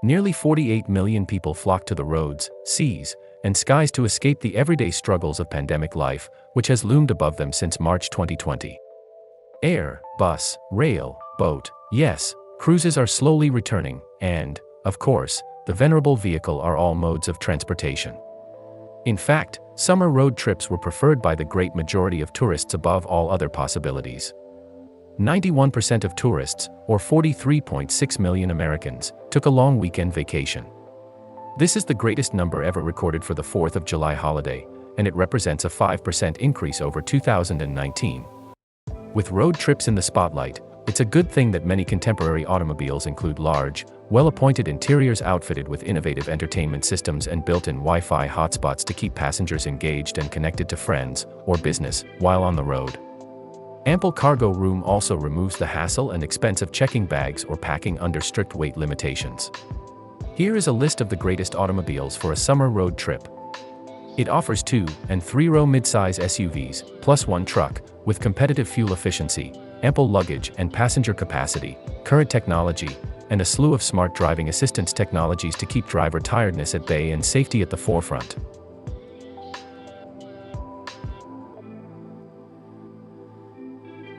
Nearly 48 million people flock to the roads, seas, and skies to escape the everyday struggles of pandemic life, which has loomed above them since March 2020. Air, bus, rail, boat, yes, cruises are slowly returning, and, of course, the venerable vehicle are all modes of transportation. In fact, summer road trips were preferred by the great majority of tourists above all other possibilities. 91% of tourists, or 43.6 million Americans, took a long weekend vacation. This is the greatest number ever recorded for the 4th of July holiday, and it represents a 5% increase over 2019. With road trips in the spotlight, it's a good thing that many contemporary automobiles include large, well-appointed interiors outfitted with innovative entertainment systems and built-in Wi-Fi hotspots to keep passengers engaged and connected to friends or business while on the road. Ample cargo room also removes the hassle and expense of checking bags or packing under strict weight limitations. Here is a list of the greatest automobiles for a summer road trip. It offers 2- and 3-row midsize SUVs, plus 1 truck, with competitive fuel efficiency, ample luggage and passenger capacity, current technology, and a slew of smart driving assistance technologies to keep driver tiredness at bay and safety at the forefront.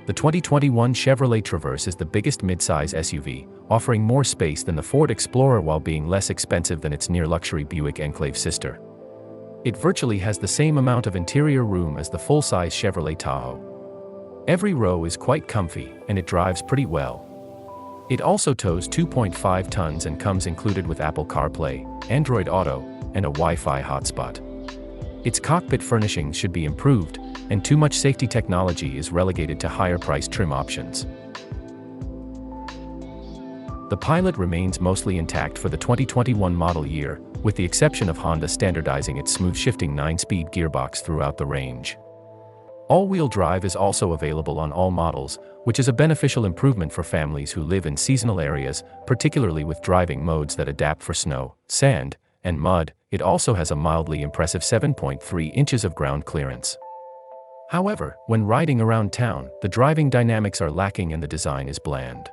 The 2021 Chevrolet Traverse is the biggest midsize SUV, offering more space than the Ford Explorer while being less expensive than its near-luxury Buick Enclave sister. It virtually has the same amount of interior room as the full-size Chevrolet Tahoe. Every row is quite comfy, and it drives pretty well. It also tows 2.5 tons and comes included with Apple CarPlay, Android Auto, and a Wi-Fi hotspot. Its cockpit furnishings should be improved, and too much safety technology is relegated to higher-priced trim options. The Pilot remains mostly intact for the 2021 model year, with the exception of Honda standardizing its smooth-shifting 9-speed gearbox throughout the range. All-wheel drive is also available on all models, which is a beneficial improvement for families who live in seasonal areas, particularly with driving modes that adapt for snow, sand, and mud. It also has a mildly impressive 7.3 inches of ground clearance. However, when riding around town, the driving dynamics are lacking and the design is bland.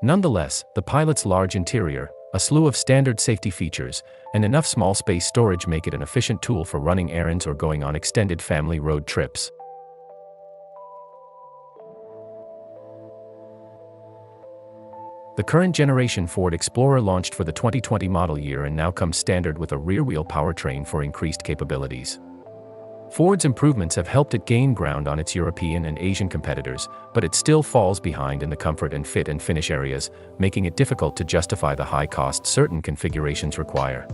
Nonetheless, the Pilot's large interior, a slew of standard safety features, and enough small space storage make it an efficient tool for running errands or going on extended family road trips. The current generation Ford Explorer launched for the 2020 model year and now comes standard with a rear-wheel powertrain for increased capabilities. Ford's improvements have helped it gain ground on its European and Asian competitors, but it still falls behind in the comfort and fit and finish areas, making it difficult to justify the high cost certain configurations require.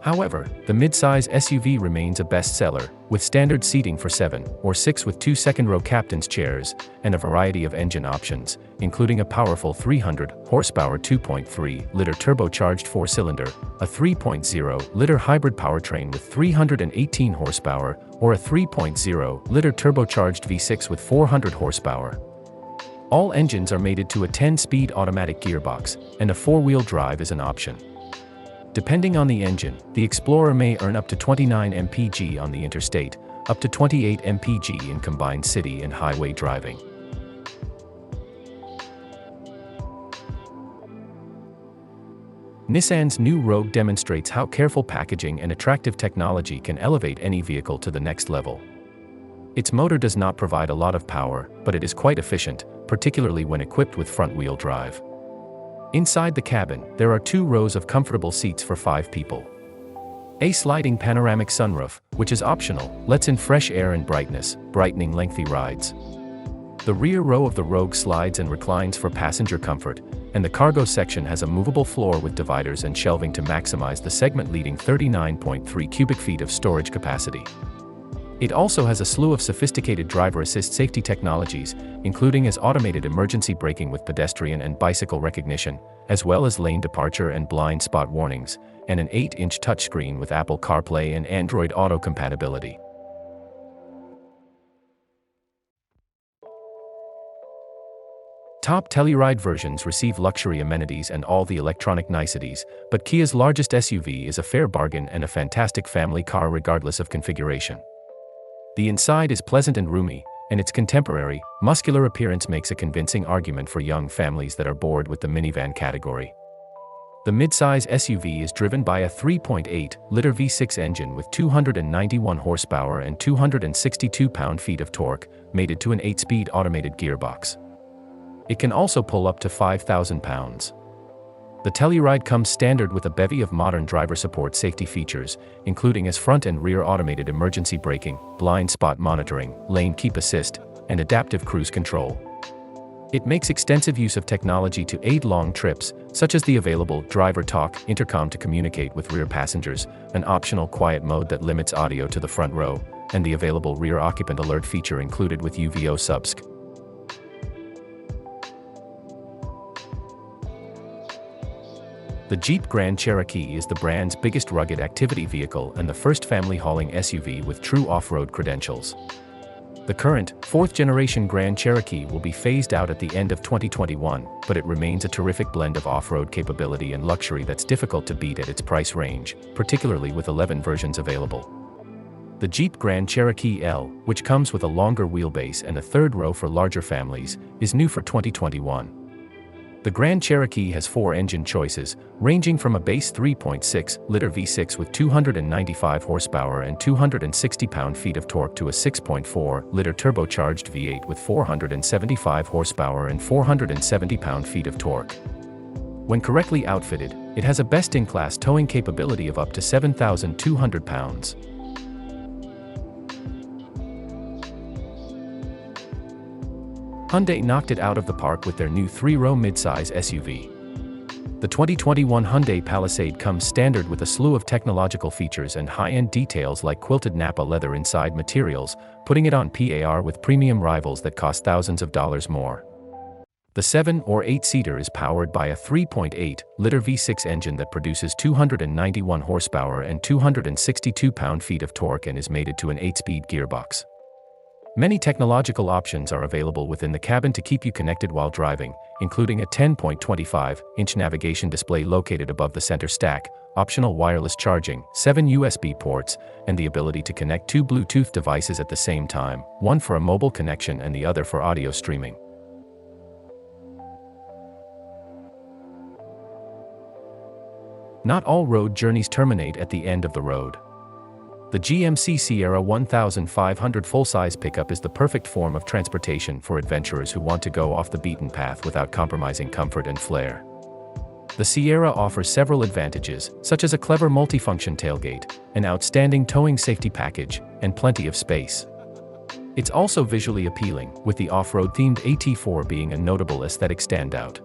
However, the midsize SUV remains a bestseller, with standard seating for 7 or 6 with 2 second-row captain's chairs, and a variety of engine options, including a powerful 300-horsepower 2.3-liter turbocharged 4-cylinder, a 3.0-liter hybrid powertrain with 318 horsepower, or a 3.0-liter turbocharged V6 with 400 horsepower. All engines are mated to a 10-speed automatic gearbox, and a 4-wheel drive is an option. Depending on the engine, the Explorer may earn up to 29 mpg on the interstate, up to 28 mpg in combined city and highway driving. Nissan's new Rogue demonstrates how careful packaging and attractive technology can elevate any vehicle to the next level. Its motor does not provide a lot of power, but it is quite efficient, particularly when equipped with front-wheel drive. Inside the cabin, there are 2 rows of comfortable seats for 5 people. A sliding panoramic sunroof, which is optional, lets in fresh air and brightness, brightening lengthy rides. The rear row of the Rogue slides and reclines for passenger comfort, and the cargo section has a movable floor with dividers and shelving to maximize the segment-leading 39.3 cubic feet of storage capacity. It also has a slew of sophisticated driver assist safety technologies, including as automated emergency braking with pedestrian and bicycle recognition, as well as lane departure and blind spot warnings, and an 8-inch touchscreen with Apple CarPlay and Android Auto compatibility. Top Telluride versions receive luxury amenities and all the electronic niceties, but Kia's largest SUV is a fair bargain and a fantastic family car regardless of configuration. The inside is pleasant and roomy, and its contemporary, muscular appearance makes a convincing argument for young families that are bored with the minivan category. The midsize SUV is driven by a 3.8-liter V6 engine with 291 horsepower and 262 pound-feet of torque, mated to an 8-speed automated gearbox. It can also pull up to 5,000 pounds. The Telluride comes standard with a bevy of modern driver support safety features, including as front and rear automated emergency braking, blind spot monitoring, lane keep assist, and adaptive cruise control. It makes extensive use of technology to aid long trips, such as the available driver talk intercom to communicate with rear passengers, an optional quiet mode that limits audio to the front row, and the available rear occupant alert feature included with UVO subsc. The Jeep Grand Cherokee is the brand's biggest rugged activity vehicle and the first family hauling SUV with true off-road credentials. The current, fourth-generation Grand Cherokee will be phased out at the end of 2021, but it remains a terrific blend of off-road capability and luxury that's difficult to beat at its price range, particularly with 11 versions available. The Jeep Grand Cherokee L, which comes with a longer wheelbase and a third row for larger families, is new for 2021. The Grand Cherokee has 4 engine choices, ranging from a base 3.6-liter V6 with 295 horsepower and 260 pound-feet of torque to a 6.4-liter turbocharged V8 with 475 horsepower and 470 pound-feet of torque. When correctly outfitted, it has a best-in-class towing capability of up to 7,200 pounds. Hyundai knocked it out of the park with their new 3-row midsize SUV. The 2021 Hyundai Palisade comes standard with a slew of technological features and high-end details like quilted Nappa leather inside materials, putting it on par with premium rivals that cost thousands of dollars more. The 7- or 8-seater is powered by a 3.8-liter V6 engine that produces 291 horsepower and 262 pound-feet of torque and is mated to an 8-speed gearbox. Many technological options are available within the cabin to keep you connected while driving, including a 10.25-inch navigation display located above the center stack, optional wireless charging, 7 USB ports, and the ability to connect 2 Bluetooth devices at the same time, one for a mobile connection and the other for audio streaming. Not all road journeys terminate at the end of the road. The GMC Sierra 1500 full-size pickup is the perfect form of transportation for adventurers who want to go off the beaten path without compromising comfort and flair. The Sierra offers several advantages, such as a clever multifunction tailgate, an outstanding towing safety package, and plenty of space. It's also visually appealing, with the off-road-themed AT4 being a notable aesthetic standout.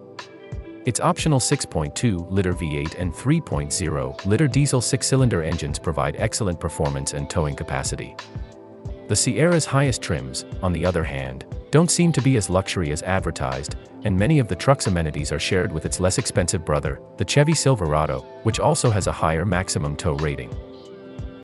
Its optional 6.2-liter V8 and 3.0-liter diesel 6-cylinder engines provide excellent performance and towing capacity. The Sierra's highest trims, on the other hand, don't seem to be as luxury as advertised, and many of the truck's amenities are shared with its less expensive brother, the Chevy Silverado, which also has a higher maximum tow rating.